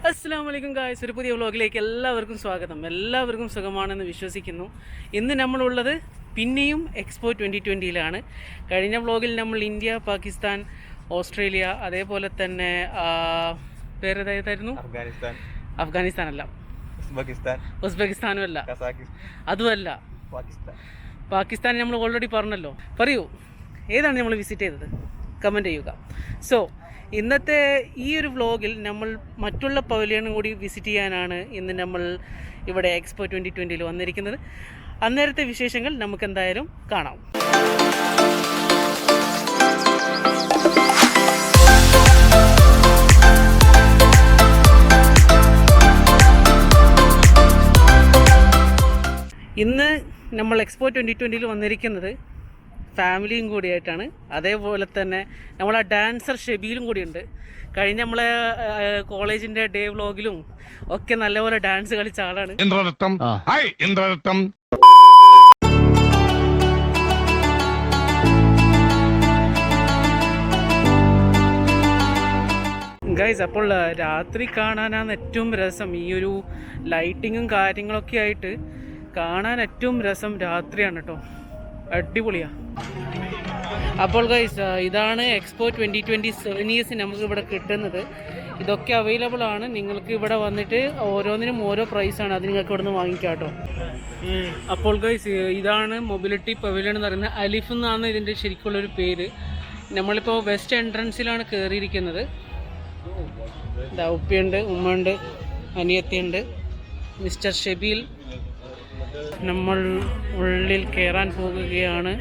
അസ്സലാമലൈക്കും ഗായ്സ്, ഒരു പുതിയ വ്ലോഗിലേക്ക് എല്ലാവർക്കും സ്വാഗതം. എല്ലാവർക്കും സുഖമാണെന്ന് വിശ്വസിക്കുന്നു. ഇന്ന് നമ്മളുള്ളത് പിന്നെയും എക്സ്പോ 2020 കഴിഞ്ഞ വ്ലോഗിൽ നമ്മൾ ഇന്ത്യ, പാകിസ്ഥാൻ, ഓസ്ട്രേലിയ, അതേപോലെ തന്നെ പേരേതായിരുന്നു, അഫ്ഗാനിസ്ഥാനല്ല, ഉസ്ബെക്കിസ്ഥാനും അല്ല, അതുമല്ല, പാകിസ്ഥാൻ നമ്മൾ ഓൾറെഡി പറഞ്ഞല്ലോ. പറയൂ, ഏതാണ് നമ്മൾ വിസിറ്റ് ചെയ്തത്? കമൻറ്റ് ചെയ്യുക. സോ ഇന്നത്തെ ഈ ഒരു വ്ലോഗിൽ നമ്മൾ മറ്റുള്ള പവലിയനും കൂടി വിസിറ്റ് ചെയ്യാനാണ് ഇന്ന് നമ്മൾ ഇവിടെ എക്സ്പോ 2020 വന്നിരിക്കുന്നത്. അന്നേരത്തെ വിശേഷങ്ങൾ നമുക്ക് എന്തായാലും കാണാം. ഇന്ന് നമ്മൾ എക്സ്പോ 2020 വന്നിരിക്കുന്നത് ഫാമിലിയും കൂടിയായിട്ടാണ്. അതേപോലെ തന്നെ നമ്മളെ ഡാൻസർ ഷെബീലും കൂടിയുണ്ട്. കഴിഞ്ഞ നമ്മളെ കോളേജിൻ്റെ ഡേ വ്ലോഗിലും ഒക്കെ നല്ലപോലെ ഡാൻസ് കളിച്ച ആളാണ്. ഗൈസ്, അപ്പോൾ രാത്രി കാണാനാണ് ഏറ്റവും രസം. ഈ ഒരു ലൈറ്റിങ്ങും കാര്യങ്ങളൊക്കെ ആയിട്ട് കാണാൻ ഏറ്റവും രസം രാത്രിയാണ് കേട്ടോ. അടിപൊളിയാണ്. അപ്പോൾ ഗൈസ്, ഇതാണ് എക്സ്പോ 2020 സെവനിയേഴ്സ് നമുക്ക് ഇവിടെ കിട്ടുന്നത്. ഇതൊക്കെ അവൈലബിൾ ആണ്. നിങ്ങൾക്ക് ഇവിടെ വന്നിട്ട് ഓരോന്നിനും ഓരോ പ്രൈസാണ്. അത് നിങ്ങൾക്ക് ഇവിടെ നിന്ന് വാങ്ങിക്കാം കേട്ടോ. അപ്പോൾ ഗൈസ്, ഇതാണ് മൊബിലിറ്റി പവലിയൻ എന്ന് പറയുന്നത്. അലിഫ് എന്നാണ് ഇതിൻ്റെ ശരിക്കുള്ളൊരു പേര്. നമ്മളിപ്പോൾ വെസ്റ്റ് എൻട്രൻസിലാണ് കയറിയിരിക്കുന്നത്. ഉപ്പയുണ്ട്, ഉമ്മയുണ്ട്, അനിയത്തിയുണ്ട്, മിസ്റ്റർ ഷെബീൽ. നമ്മൾ ഉള്ളിൽ കയറാൻ പോകുകയാണ്.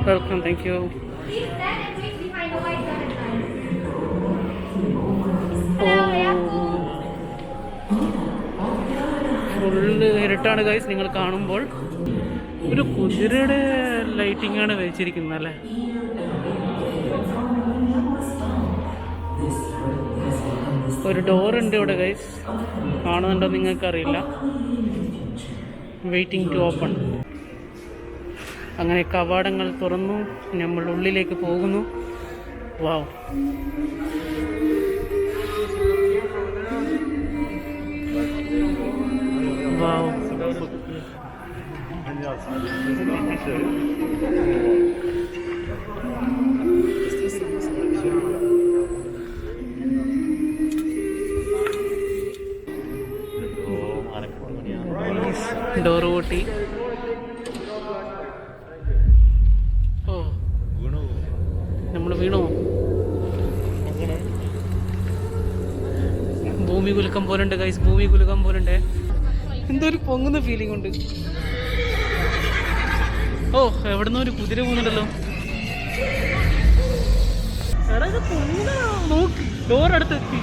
Welcome, thank you. ഫുള്ള് ഇരുട്ടാണ് ഗൈസ്. നിങ്ങൾ കാണുമ്പോൾ ഒരു കുതിരയുടെ ലൈറ്റിംഗ് ആണ് വെച്ചിരിക്കുന്നത് അല്ലേ. ഒരു ഡോറുണ്ട് ഇവിടെ ഗൈസ്, കാണുന്നുണ്ടോ നിങ്ങൾക്കറിയില്ല. Waiting to open. അങ്ങനെ കവാടങ്ങൾ തുറന്നു, നമ്മൾ ഉള്ളിലേക്ക് പോകുന്നു. വാവ്, വാവ്. ഡോറ് കൂട്ടി. ഓ, നമ്മൾ വീണോ? ഭൂമി കുലുക്കം പോലുണ്ട് ഗൈസ്, ഭൂമി കുലുക്കം പോലുണ്ട്. എന്തോ ഒരു പൊങ്ങുന്ന ഫീലിംഗ് ഉണ്ട്. ഓ, എവിടുന്നോ ഒരു കുതിര പോകുന്നുണ്ടല്ലോ. നോക്ക്, ഡോറടുത്തെത്തി.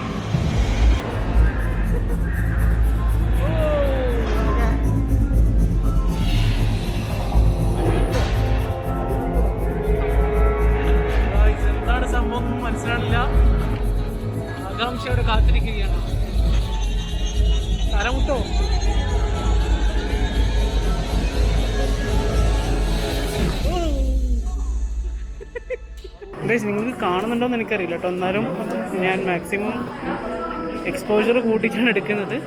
എന്താണ് സംഭവം മനസ്സിലാണില്ല. ആകാംക്ഷയോടെ കാത്തിരിക്കുകയാണ്. തലമുട്ടോ? ഗൈസ്, നിങ്ങൾക്ക് കാണുന്നുണ്ടോയെന്ന് എനിക്കറിയില്ല കേട്ടോ. എന്നാലും ഞാൻ മാക്സിമം എക്സ്പോഷർ കൂട്ടിയിട്ടാണ് എടുക്കുന്നത്.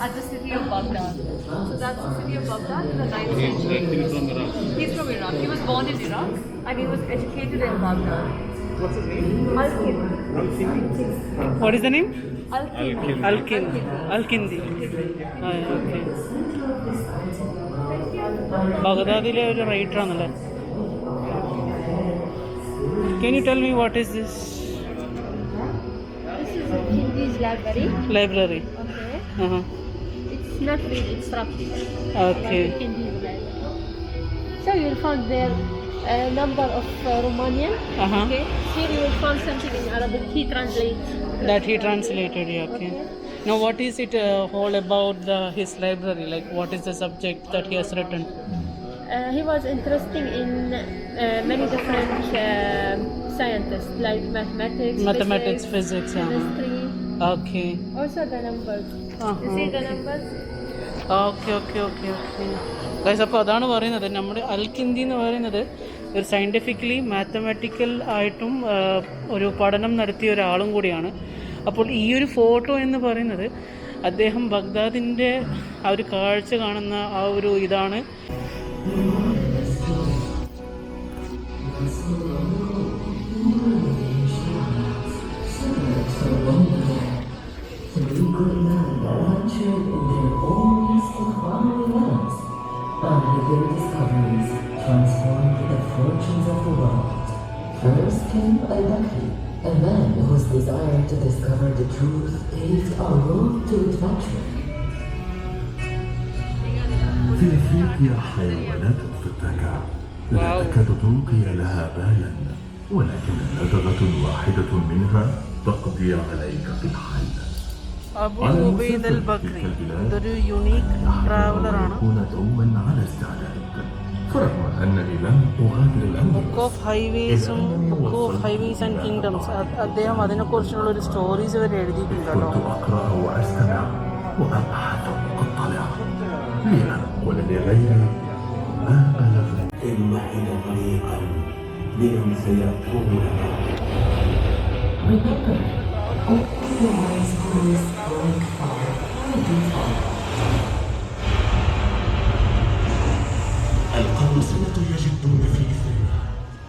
At the city of Baghdad. So that's the city of Baghdad in the 9th century. He's from Iraq. He was born in Iraq and he was educated in Baghdad. What's his name? Al-Kindi. What is the name? Al-Kindi. Al-Kindi. Al-Kindi. Okay. ബഗ്ദാദിലെ ഒരു writer ആണല്ലേ. Can you tell me what is this? This is Al-Kindi's library. Library. Okay. It's not read, it's Turkish. Okay. Al-Kindi's library. So you will find there a number of Romanian. Okay. Here you will find something in Arabic. He translates. That he translated, yeah, okay. Now, what is it all about his library? Like, what is the subject that he has written? He was interested in many different scientists like mathematics, physics. chemistry, Okay. also the numbers. You see the numbers? Okay okay okay okay guys, അപ്പോൾ അതാണ് പറയുന്നത്, നമ്മുടെ അൽകിന്ദി എന്ന് പറയുന്നത് ഒരു scientifically mathematical ആയിട്ടും ഒരു പഠനം നടത്തിയ ഒരാളും കൂടിയാണ്. അപ്പോൾ ഈ ഒരു ഫോട്ടോ എന്ന് പറയുന്നത് അദ്ദേഹം ബഗ്ദാദിൻ്റെ ആ ഒരു കാഴ്ച കാണുന്ന ആ ഒരു ഇതാണ്. Their discoveries transformed the fortunes of the world. First came Al-Bakri, a man whose desire to discover the truth paved a road to adventure. في أفريقيا حيوانات فتاكة لا تكاد تلقي لها بالا، ولكن لدغة واحدة منها تقضي عليك بالحل. Abu Ubaid al Bakri ഇതൊരു യുണീക്ക് ട്രാവലറാണ്. دوما على استعداد، فرغم أنني لم أغادر الأندلس. Book of highways and kingdoms, അദ്ദേഹം അതിനെക്കുറിച്ചുള്ള ഒരു stories വരെ എഴുതിയിട്ടുണ്ട് കേട്ടോ. كنت أقرأ وأستمع وأبحث وأطلع لأن ولغيري ما بلغني. إن حين طريقا بهم سيأتون. Remember, only the wise boys break far when they fall. القراصنة يجدون في إثرنا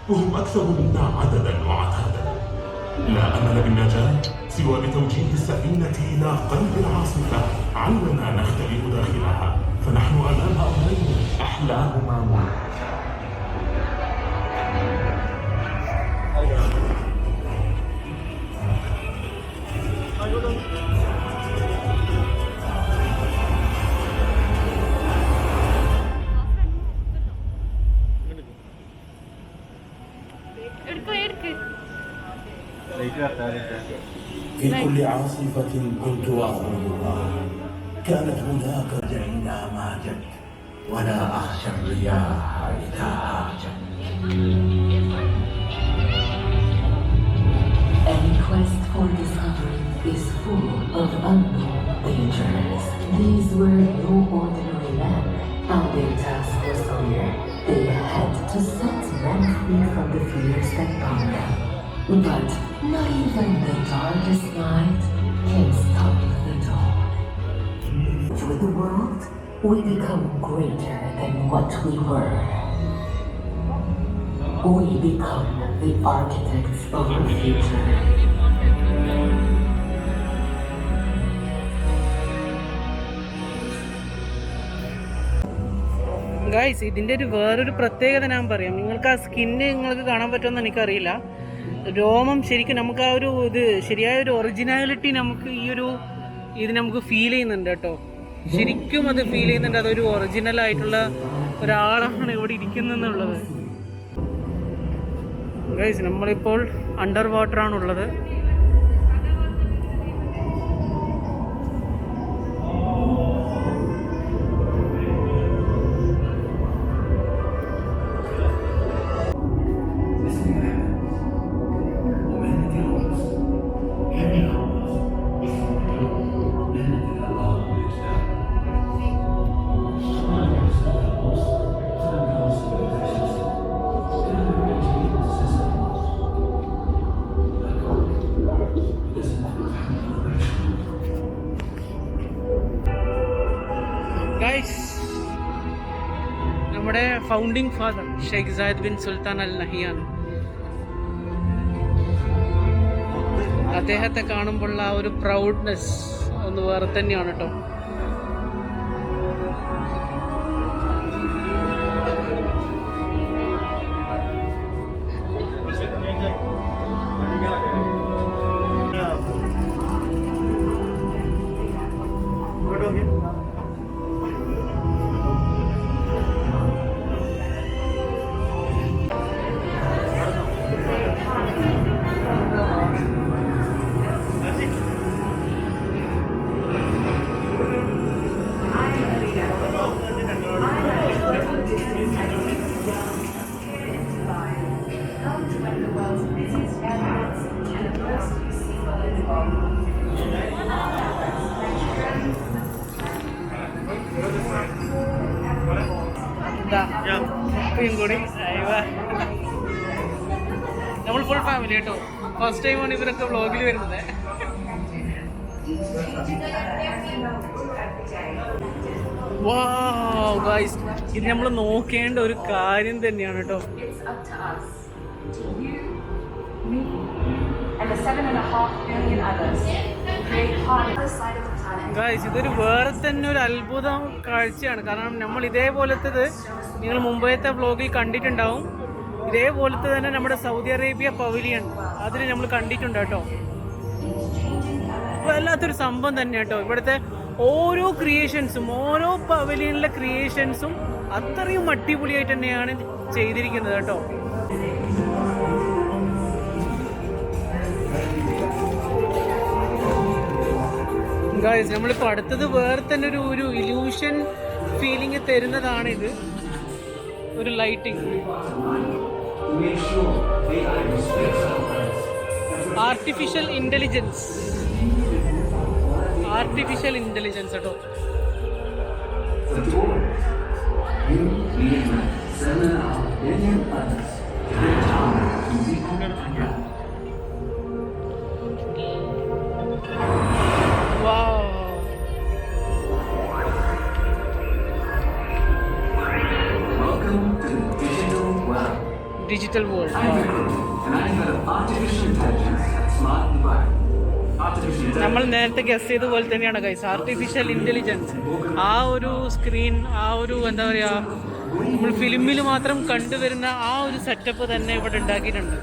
وهم أكثر منا عددا وعتادا. لا أمل بالنجاة سوى بتوجيه السفينة إلى قلب العاصفة علنا نختبئ داخلها، فنحن أمام أمرين أحلاهما ملك. في كل عاصفة كنت أعبدها، كانت هناك جعلنا ما جد ولا أخشى الرياح إذا هاجت. Any quest for discovery is full of unknown dangers. These were no ordinary men, and their task was clear. They had to set men free from the fears that bound them. But not even the darkest night can stop the dawn. With the world, we become greater than what we were. We become the architects of our future. Guys, ഇതിൻ്റെ വേറൊരു പ്രത്യേകത ഞാൻ പറയാം. നിങ്ങൾക്ക് ആ skin നിങ്ങൾക്ക് കാണാൻ പറ്റുമെന്ന് എനിക്കറിയില്ല. രോമം ശരിക്കും നമുക്ക് ആ ഒരു ഇത് ശരിയായ ഒരു ഒറിജിനാലിറ്റി നമുക്ക് ഇത് നമുക്ക് ഫീൽ ചെയ്യുന്നുണ്ട് കേട്ടോ. ശരിക്കും അത് ഫീൽ ചെയ്യുന്നുണ്ട്. അതൊരു ഒറിജിനൽ ആയിട്ടുള്ള ഒരാളാണ് ഇവിടെ ഇരിക്കുന്നെന്നുള്ളത്. ഗൈസ്, നമ്മളിപ്പോൾ അണ്ടർ വാട്ടറാണുള്ളത്. നമ്മുടെ founding father Sheikh Zayed bin Sultan Al Nahyan, അദ്ദേഹത്തെ കാണുമ്പോൾ ആ ഒരു പ്രൗഡ്നെസ് ഒന്ന് വേറെ തന്നെയാണ് കേട്ടോ. ഉപ്പയും കൂടി നമ്മൾ ഫുൾ ഫാമിലി കേട്ടോ. ഫസ്റ്റ് ടൈമാണ് ഇവരൊക്കെ വ്ളോഗിൽ വരുന്നത്. Wow, guys, ഇത് നമ്മൾ നോക്കേണ്ട ഒരു കാര്യം തന്നെയാണ് കേട്ടോ. It's up to us. You, me, and the 7.5 billion others to create harm on the side of the planet. Guys, ഇതൊരു വേറെ തന്നെ ഒരു അത്ഭുതം കാഴ്ചയാണ്. കാരണം നമ്മൾ ഇതേപോലത്തത് നിങ്ങൾ മുംബൈത്തെ വ്ളോഗിൽ കണ്ടിട്ടുണ്ടാവും. ഇതേപോലത്തെ തന്നെ നമ്മുടെ സൗദി അറേബ്യ പവലിയൻ അതിൽ നമ്മൾ കണ്ടിട്ടുണ്ട് കേട്ടോ. വല്ലാത്തൊരു സംഭവം തന്നെ കേട്ടോ. ഇവിടുത്തെ ഓരോ ക്രിയേഷൻസും, ഓരോ പവലിയനിലെ ക്രിയേഷൻസും അത്രയും അടിപൊളിയായിട്ട് തന്നെയാണ് ചെയ്തിരിക്കുന്നത് കേട്ടോ. ഗായ്സ്, നമ്മളിപ്പോൾ അടുത്തത് വേറെ തന്നെ ഒരു ഇല്യൂഷൻ ഫീലിംഗ് തരുന്നതാണിത്. ഒരു ലൈറ്റിംഗ്, ആർട്ടിഫിഷ്യൽ ഇൻ്റലിജൻസ് കേട്ടോ. Digital world. നമ്മൾ നേരത്തെ ഗസ് ചെയ്ത പോലെ തന്നെയാണ് ഗൈസ്, ആർട്ടിഫിഷ്യൽ ഇൻ്റലിജൻസ്. ആ ഒരു സ്ക്രീൻ, ആ ഒരു എന്താ പറയുക, നമ്മൾ ഫിലിമിൽ മാത്രം കണ്ടുവരുന്ന ആ ഒരു സെറ്റപ്പ് തന്നെ ഇവിടെ ഉണ്ടാക്കിയിട്ടുണ്ട്.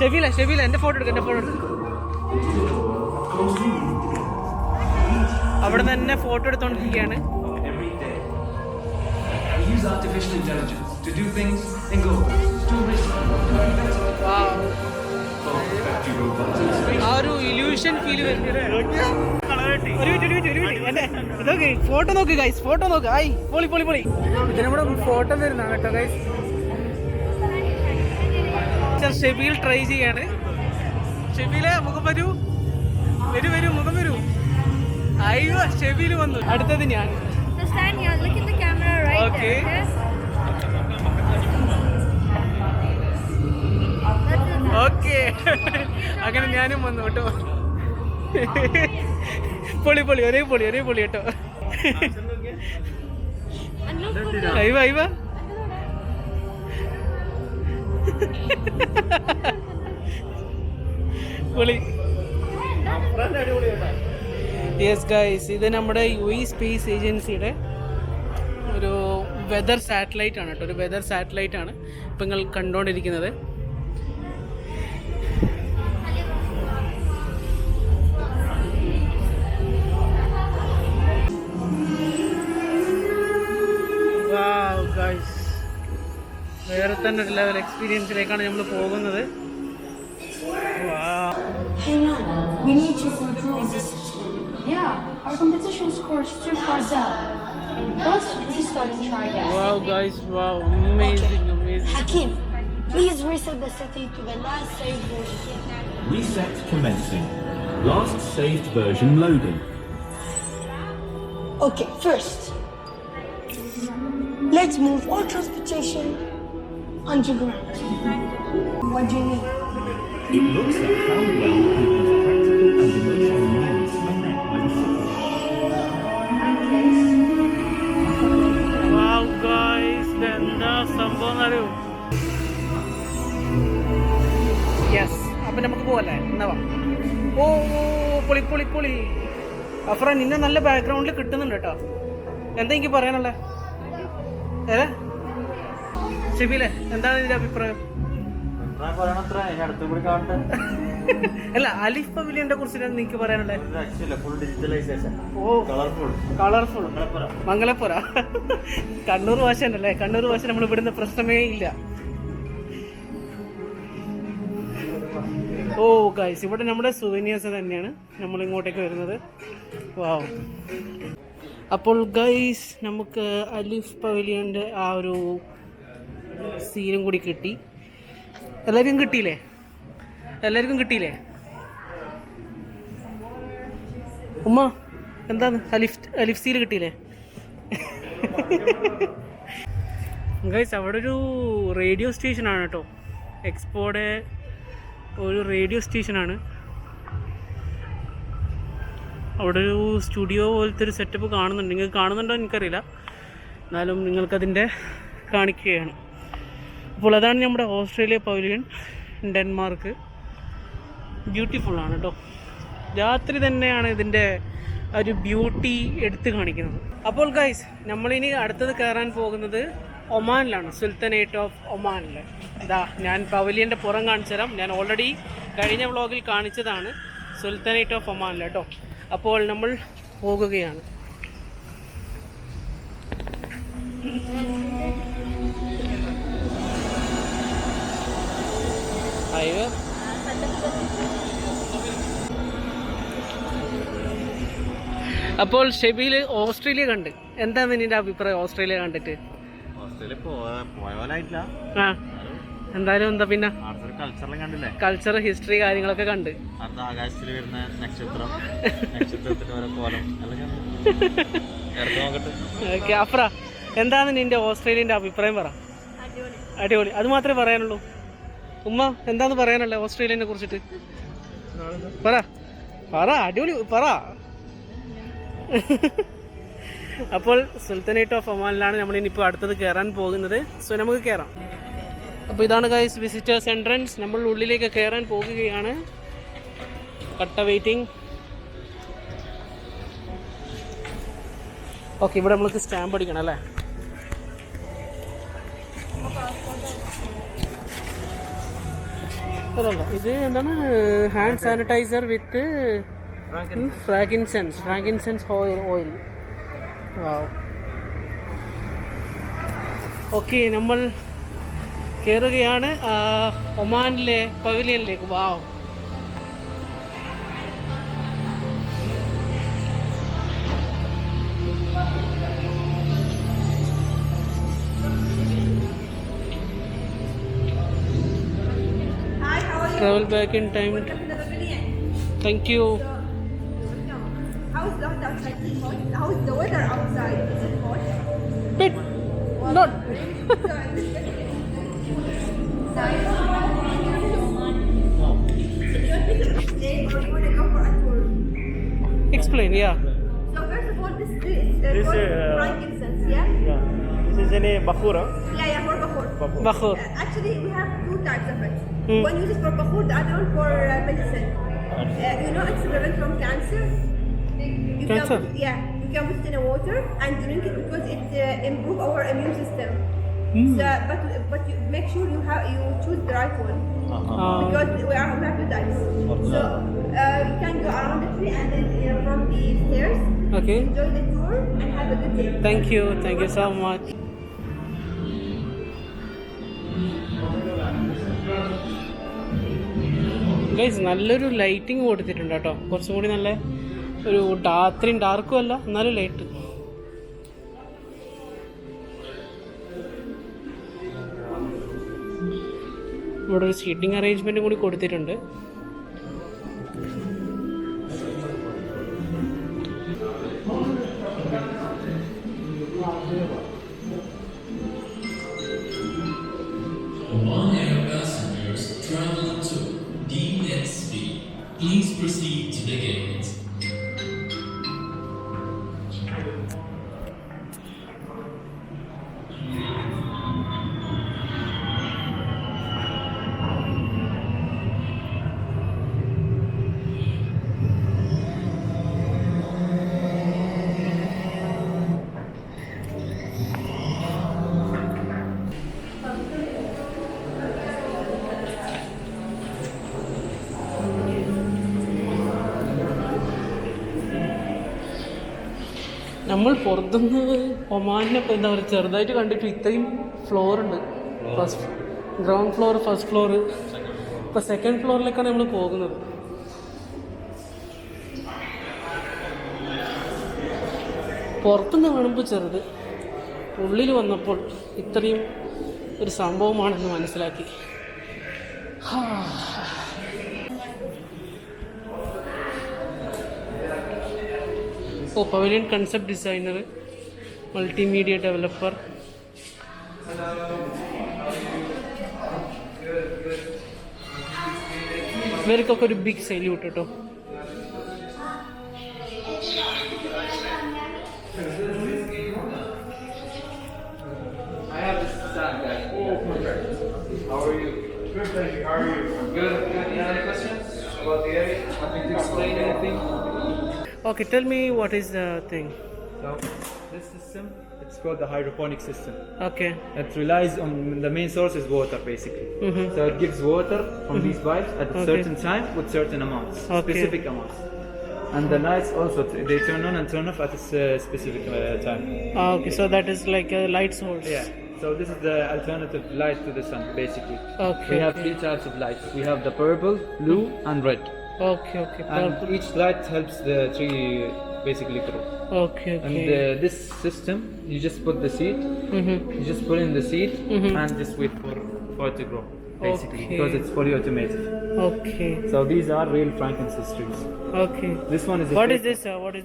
ഷെബീല എൻ്റെ ഫോട്ടോ എടുക്ക. അവിടെ തന്നെ photo എടുത്തോണ്ടിരിക്കുകയാണ്. Use artificial intelligence to do things in go. ആ ഒരു ഇല്യൂഷൻ ഫീൽ വരുന്നത്. ഫോട്ടോ നോക്ക് ഗൈസ്, ഫോട്ടോ നോക്ക്. ആയി പൊളി. ഇത് നമ്മുടെ ഫോട്ടോ വരുന്നതാണ് കേട്ടോ ഗൈസ്. ഷെബീൽ ട്രൈ ചെയ്യാണ്. ഷെബീലെ മുഖം വരൂ, മുഖം വരൂ. അയ്യോ, ഷെബീൽ വന്നു. അടുത്തത് ഞാൻ. Stand here, look at the camera right Okay. there. Yes? Okay, അങ്ങനെ ഞാനും വന്നു കേട്ടോ. പൊളി, ഒരേ പൊളി കേട്ടോ. അയ്യോ പൊളി. യെസ് ഗൈസ്, ഇത് നമ്മുടെ UAE സ്പേസ് ഏജൻസിയുടെ ഒരു വെതർ സാറ്റലൈറ്റ് ആണ് കേട്ടോ. ഒരു വെതർ സാറ്റലൈറ്റ് ആണ് ഇപ്പം നിങ്ങൾ കണ്ടുകൊണ്ടിരിക്കുന്നത്. വാവ് ഗൈസ്, വേറെ തന്നെ ഒരു ലെവൽ എക്സ്പീരിയൻസിലേക്കാണ് നമ്മൾ പോകുന്നത്. Hang on, we need you for improving this system. Yeah, our competition scores too far down. Let's restart and try again. Wow guys, wow, amazing. Hakim, please reset the setting to the last saved version. Reset commencing. Last saved version loading. Okay, first, let's move all transportation underground. What do you need? It looks at how well people's practical and emotional needs are met by the city. Wow guys, എന്താ സംഭവം അറിയോ? Yes, അപ്പം നമുക്ക് പോവല്ലേ? എന്നാ വാ. ഓ പൊളി. AHPRA, നിന്നെ നല്ല ബാക്ക്ഗ്രൗണ്ടിൽ കിട്ടുന്നുണ്ട് കേട്ടോ. എന്താ എനിക്ക് പറയാനുള്ളത്? ഷെബീലെ, എന്താണ് ഇതിൻ്റെ അഭിപ്രായം? അല്ല, അലിഫ് പവലിയന്റെ കുറിച്ച് നിങ്ങൾക്ക് പറയാനുള്ളത്? ഓ, കളർഫുൾ. മംഗലപ്പുറ കണ്ണൂർ ഭാഷ ഉണ്ടല്ലേ? കണ്ണൂർ ഭാഷ നമ്മൾ ഇവിടുന്ന് പ്രശ്നമേ ഇല്ല. ഓ ഗൈസ്, ഇവിടെ നമ്മുടെ സുവനീഴ്സ് തന്നെയാണ് നമ്മൾ ഇങ്ങോട്ടേക്ക് വരുന്നത്. വാവ്. അപ്പോൾ ഗൈസ്, നമുക്ക് അലിഫ് പവലിയൻ്റെ ആ ഒരു സീനും കൂടി കിട്ടി. എല്ലാവർക്കും കിട്ടിയില്ലേ? ഉമ്മ എന്താണ് അലിഫ് സീൽ കിട്ടിയില്ലേ ഗൈസ്? അവിടെ ഒരു റേഡിയോ സ്റ്റേഷനാണ് കേട്ടോ, എക്സ്പോയുടെ ഒരു റേഡിയോ സ്റ്റേഷനാണ്. അവിടെ ഒരു സ്റ്റുഡിയോ പോലത്തെ ഒരു സെറ്റപ്പ് കാണുന്നുണ്ട്. നിങ്ങൾക്ക് കാണുന്നുണ്ടോ എനിക്കറിയില്ല, എന്നാലും നിങ്ങൾക്കതിൻ്റെ കാണിക്കുകയാണ്. അപ്പോൾ അതാണ് നമ്മുടെ ഓസ്ട്രേലിയ പവലിയൻ, ഡെൻമാർക്ക്. ബ്യൂട്ടിഫുള്ളാണ് കേട്ടോ. രാത്രി തന്നെയാണ് ഇതിൻ്റെ ഒരു ബ്യൂട്ടി എടുത്ത് കാണിക്കുന്നത്. അപ്പോൾ ഗൈസ്, നമ്മളിനി അടുത്തത് കയറാൻ പോകുന്നത് ഒമാനിലാണ്, സുൽത്താനേറ്റ് ഓഫ് ഒമാനിൽ. ഇതാ ഞാൻ പവലിയൻ്റെ പുറം കാണിച്ചു തരാം. ഞാൻ ഓൾറെഡി കഴിഞ്ഞ വ്ളോഗിൽ കാണിച്ചതാണ് സുൽത്താനേറ്റ് ഓഫ് ഒമാനിൽ കേട്ടോ. അപ്പോൾ നമ്മൾ പോകുകയാണ്. അയ്യോ, അപ്പോൾ ഷെബിയിൽ ഓസ്ട്രേലിയ കണ്ട്, എന്താണ് നിന്റെ അഭിപ്രായം ഓസ്ട്രേലിയ കണ്ടിട്ട്? ഓസ്ട്രേലിയ പോയ പോലായിട്ടില്ല. ആ, എന്തായാലും എന്താ പിന്നെ കൾച്ചറെല്ലാം കണ്ടില്ലേ? കൾച്ചർ, ഹിസ്റ്ററി, കാര്യങ്ങളൊക്കെ കണ്ട്. അടുത്ത ആകാശത്തിൽ വരുന്ന നക്ഷത്രത്തിന്റെ ഓരോ കോലം എല്ലാം കണ്ടു. നോക്കട്ടെ. ഓക്കെ, അഫ്ര, എന്താണ് നിന്റെ ഓസ്ട്രേലിയൻ്റെ അഭിപ്രായം? പറ. അടിപൊളി, അത് മാത്രമേ പറയാനുള്ളൂ. ഉമ്മ, എന്താന്ന് പറയാനുള്ളത് ഓസ്ട്രേലിയനെ കുറിച്ചിട്ട്? പറ പറ, അടിപൊളി പറ. അപ്പോൾ സുൽത്താനേറ്റ് ഓഫ് ഒമാനിലാണ് നമ്മളിനിപ്പോൾ അടുത്തത് കയറാൻ പോകുന്നത്. സോ നമുക്ക് കയറാം. അപ്പോൾ ഇതാണ് ഗൈസ് വിസിറ്റേഴ്സ് എൻട്രൻസ്. നമ്മൾ ഉള്ളിലേക്ക് കയറാൻ പോകുകയാണ്. കട്ട വെയിറ്റിംഗ്. ഓക്കെ, ഇവിടെ നമ്മൾക്ക് സ്റ്റാമ്പ് അടിക്കണം അല്ലേ? അതല്ല, ഇത് എന്താണ്, ഹാൻഡ് സാനിറ്റൈസർ വിത്ത് ഫ്രാങ്കിൻസെൻസ് ഓയിൽ. വാവ്. ഓക്കെ, നമ്മൾ കയറുകയാണ് ഒമാനിലെ പവലിയനിലേക്ക്. വാവ്. Travel back in time. Thank you. How's the outside? How's the weather outside? Is it hot? Bit. Not. Explain, yeah. So first of all, this is frankincense, yeah? This is any bakhura. Yeah, for bakhur. Bakhur. Actually, we have two types of it. One uses for bakhur, the other one for medicine. You know, it's prevent from cancer. You Cancer? You can put it in a water and drink it because it improves our immune system. So, but you make sure you choose the right one because we have two types. So you can go around the tree and then from the stairs. Okay. Enjoy the tour and have a good day. Thank you so much. Guys, നല്ലൊരു lighting കൊടുത്തിട്ടുണ്ട് കേട്ടോ. കുറച്ചും കൂടി നല്ല ഒരു അത്രയും ഡാർക്കും അല്ല, എന്നാലും ലൈറ്റ്. ഇവിടെ ഒരു സീറ്റിംഗ് അറേഞ്ച്മെൻറ്റും കൂടി കൊടുത്തിട്ടുണ്ട്. Oman Air passengers traveling to DSV, please proceed to the gate. നമ്മൾ പുറത്തുനിന്ന് ഒമാനിനെ എന്താ പറയുക ചെറുതായിട്ട് കണ്ടിട്ട് ഇത്രയും ഫ്ലോർ ഉണ്ട്. First ground floor, first floor, ഇപ്പോൾ സെക്കൻഡ് ഫ്ലോറിലേക്കാണ് നമ്മൾ പോകുന്നത്. പുറത്തുനിന്ന് കാണുമ്പോൾ ചെറുത്, ഉള്ളിൽ വന്നപ്പോൾ ഇത്രയും ഒരു സംഭവമാണെന്ന് മനസ്സിലാക്കി. ഓ pavilion concept designer, multimedia developer. ഇവർക്കൊക്കെ ഒരു ബിഗ് സല്യൂട്ട് കേട്ടോ. How are you? Good, thank you. How are you? Good. Any other questions about the area? Want me to explain anything? Okay, tell me what is the thing. So this system, it's called the hydroponic system. Okay. It relies on the main source is water basically. So it gives water from these pipes at a certain time with certain amounts, specific amounts. And the lights also, they turn on and turn off at a specific time. Okay, so that is like a light source. Yeah. So this is the alternative light to the sun basically. Okay. We have three types of lights. We have the purple, blue and red. Okay. And each light helps the tree basically grow. Okay. And this system, you just put the seed, you just put in the seed and just wait for it to grow basically, because it's fully automated. Okay. So these are real frankincense trees. Okay. This one is What is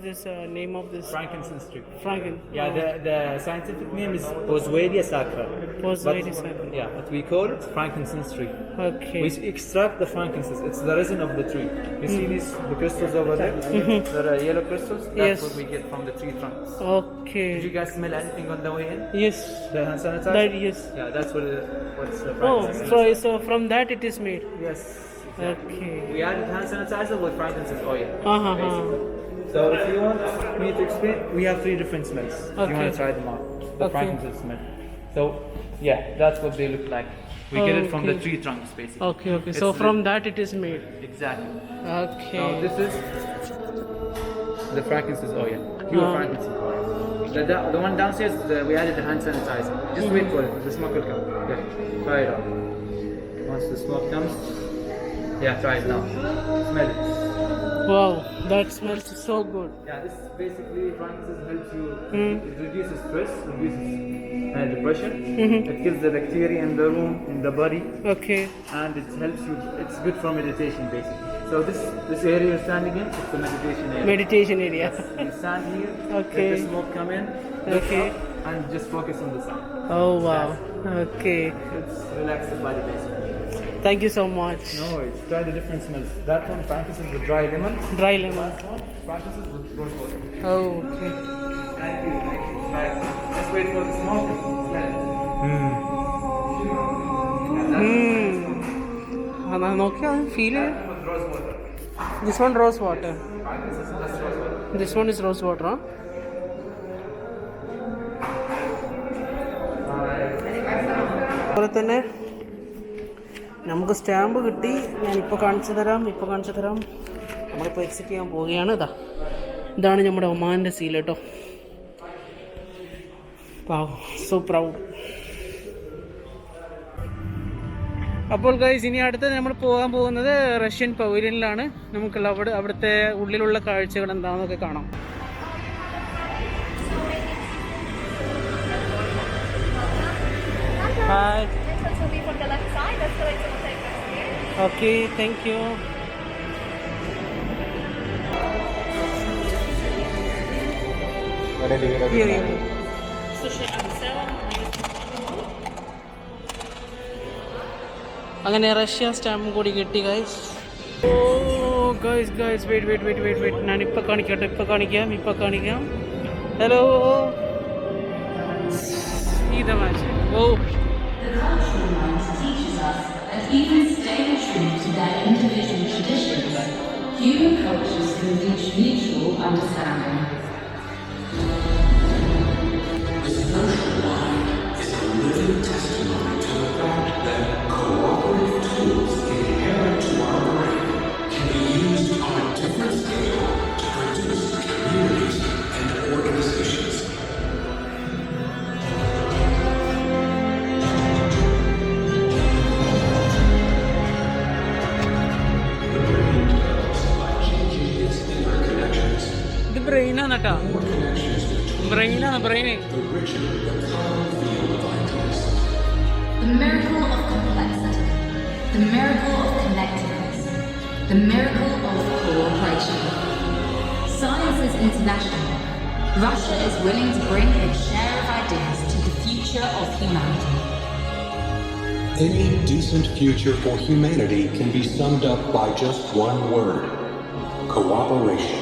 this name of this? frankincense tree. Franken. Yeah, the scientific name is Boswellia sacra. Boswellia sacra. Yeah, but we call it frankincense tree. Okay. We extract the frankincense. It's the resin of the tree. You see the crystals over there? There are yellow crystals. That's Yes. what we get from the tree trunks. Okay. Did you guys smell anything on the way in? Yes. The hand sanitizer? That yes. Yeah, that's what's the Oh, frankincense. so from that it is made. Yes. Okay. We added hand sanitizer with frankincense oil. Uh-huh. So if you want me to explain, we have three different smells. If you Okay. want to try them out. The Okay. frankincense smell. So yeah, that's what they look like. We get it from the Okay. tree trunks basically. Okay. So It's from that it is made. Exactly. Okay. Now this is the frankincense oil. Pure frankincense oil. The one downstairs, we added the hand sanitizer. Just wait for it. The smoke will come. Yeah. Try it out. Once the smoke comes, yeah, try it now. Smell it. Wow, that smells so good. Yeah, this basically frankincense helps you. It reduces stress, reduces depression. It kills the bacteria in the room, in the body, Okay. and it helps you. It's good for meditation, basically. So this area you're standing in, it's the meditation area. Meditation area. You stand here, Okay. let the smoke come in, look Okay. up, and just focus on the sun. Oh wow. Okay. It's relax the body, basically. Thank you so much. No worries. Try the different smells. That one, frankincense with dry lemon. Dry lemon. Frankincense with rose water. Oh, okay. Thank you. Right. Just wait for the smoke and smell it. Nokia feel With rose water. This one rose water. Frankincense plus rose water. This one is rose water. അതുപോലെ തന്നെ നമുക്ക് stamp കിട്ടി. ഞാനിപ്പോൾ കാണിച്ചു തരാം. നമ്മളിപ്പോൾ exit ചെയ്യാൻ പോവുകയാണ്. ഇതാണ് നമ്മുടെ ഒമാൻ്റെ സീൽ കേട്ടോ. വാവ്, സോ പ്രൗഡ്. അപ്പോൾ ഗൈസ്, ഇനി അടുത്തത് നമ്മൾ പോകാൻ പോകുന്നത് റഷ്യൻ പവലിയനിലാണ്. നമുക്കുള്ള അവിടുത്തെ ഉള്ളിലുള്ള കാഴ്ചകൾ എന്താണെന്നൊക്കെ കാണാം. ഹായ്. Okay, thank you. അങ്ങനെ റഷ്യ സ്റ്റാമ്പും കൂടി കിട്ടി ഗൈസ്. ഓ ഗൈസ് വെയിറ്റ്. ഞാനിപ്പോൾ കാണിക്കാം. ഹലോ, ഇതാ മാച്ച്. ഓ, The cultural mind teaches us that even staying true to their individual traditions, human cultures can reach mutual understanding. The social mind is a living testimony to the fact that cooperative tools inherent to our brain can be used on a different scale to produce communities and organizations. The brain develops by changing its interconnections. ഇത് ബ്രെയിനാണ് കേട്ടോ. More connections between ബ്രെയിന്. the richer the common field of ideas. The miracle of complexity, the miracle of connectedness, the miracle of cooperation. Science is international, Russia is willing to bring its share of ideas to the future of humanity. Any decent future for humanity can be summed up by just one word: cooperation.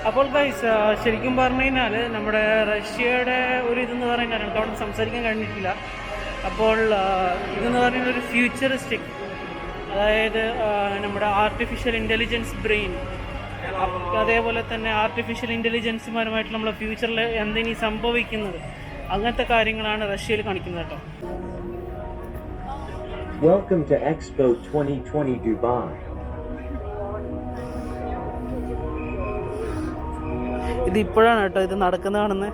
അപ്പോൾ guys ശരിക്കും പറഞ്ഞു കഴിഞ്ഞാൽ നമ്മുടെ റഷ്യയുടെ ഒരു ഇതെന്ന് പറയുന്നത് എനിക്ക് അവിടെ സംസാരിക്കാൻ കഴിഞ്ഞിട്ടില്ല. അപ്പോൾ ഇതെന്ന് പറയുന്നത് ഒരു ഫ്യൂച്ചറിസ്റ്റിക്, അതായത് നമ്മുടെ ആർട്ടിഫിഷ്യൽ ഇൻ്റലിജൻസ് ബ്രെയിൻ, അതേപോലെ തന്നെ ആർട്ടിഫിഷ്യൽ ഇൻ്റലിജൻസുമാരുമായിട്ട് നമ്മളെ ഫ്യൂച്ചറിൽ എന്തിനീ സംഭവിക്കുന്നത്, അങ്ങനത്തെ കാര്യങ്ങളാണ് റഷ്യയിൽ കാണിക്കുന്നത് കേട്ടോ. Welcome to Expo 2020 Dubai. ഇത് ഇപ്പോഴാണ് കേട്ടോ ഇത് നടക്കുന്നതാണെന്ന്.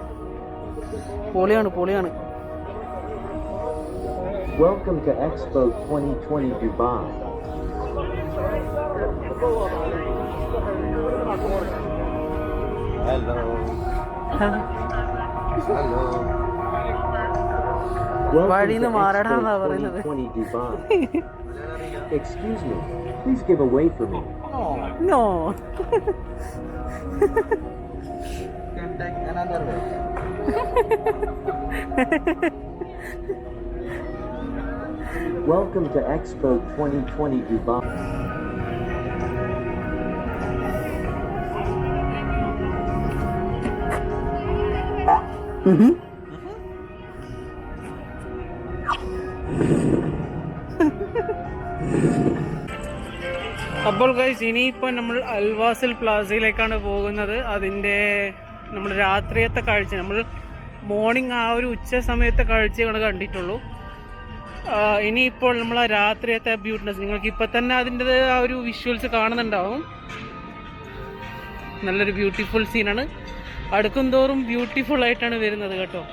പൊളിയാണ്. Welcome to Expo 2020 Dubai. Hello. വഴിയിൽ നിന്ന് മാറടാന്നാ പറയുന്നത്. Dubai. Excuse me, please give a way for me. No. Can take another way. Welcome to Expo 2020 Dubai. അപ്പോൾ ഗൈസ് ഇനിയിപ്പോൾ നമ്മൾ അൽവാസിൽ പ്ലാസയിലേക്കാണ് പോകുന്നത്. അതിൻ്റെ നമ്മൾ രാത്രിയത്തെ കാഴ്ച, നമ്മൾ മോർണിംഗ് ആ ഒരു ഉച്ച സമയത്തെ കാഴ്ചകൾ കണ്ടിട്ടുള്ളൂ. ഇനിയിപ്പോൾ നമ്മൾ ആ രാത്രിയത്തെ ബ്യൂട്ടിനെസ് നിങ്ങൾക്ക് ഇപ്പം തന്നെ അതിൻ്റെ ആ ഒരു വിഷ്വൽസ് കാണുന്നുണ്ടാവും. നല്ലൊരു ബ്യൂട്ടിഫുൾ സീനാണ്. അടുക്കും തോറും ബ്യൂട്ടിഫുൾ ആയിട്ടാണ് വരുന്നത് കേട്ടോ.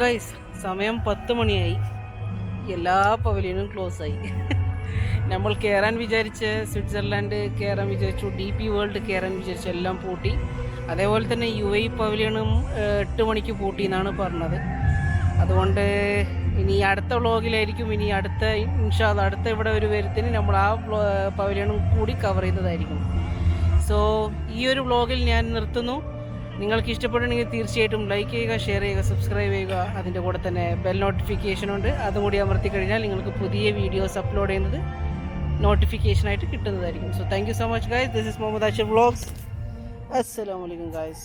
ഗൈസ്, സമയം 10 മണിയായി. എല്ലാ പവലിയനും ക്ലോസ് ആയി. നമ്മൾ കയറാൻ വിചാരിച്ച് സ്വിറ്റ്സർലാൻഡ് കയറാൻ വിചാരിച്ചു, DP വേൾഡ് കയറാൻ വിചാരിച്ചു, എല്ലാം പൂട്ടി. അതേപോലെ തന്നെ UAE പവലിയനും 8 മണിക്ക് പൂട്ടി എന്നാണ് പറഞ്ഞത്. അതുകൊണ്ട് ഇനി അടുത്ത വ്ളോഗിലായിരിക്കും, ഇനി അടുത്ത ഇൻഷാ അല്ലാഹ് അടുത്ത ഇവിടെ ഒരു വരുത്തിന് നമ്മൾ ആ പവലിയനും കൂടി കവർ ചെയ്യുന്നതായിരിക്കും. സോ ഈ ഒരു വ്ളോഗിൽ ഞാൻ നിർത്തുന്നു. നിങ്ങൾക്ക് ഇഷ്ടപ്പെടുകയാണെങ്കിൽ തീർച്ചയായിട്ടും ലൈക്ക് ചെയ്യുക, ഷെയർ ചെയ്യുക, സബ്സ്ക്രൈബ് ചെയ്യുക. അതിൻ്റെ കൂടെ തന്നെ ബെൽ നോട്ടിഫിക്കേഷൻ ഉണ്ട്, അതും കൂടി അമർത്തി കഴിഞ്ഞാൽ നിങ്ങൾക്ക് പുതിയ വീഡിയോസ് അപ്ലോഡ് ചെയ്യുന്നത് നോട്ടിഫിക്കേഷനായിട്ട് കിട്ടുന്നതായിരിക്കും. So thank you so much guys. This is Muhammad Ashir vlogs. അസ്സലാമു അലൈക്കും ഗൈസ്.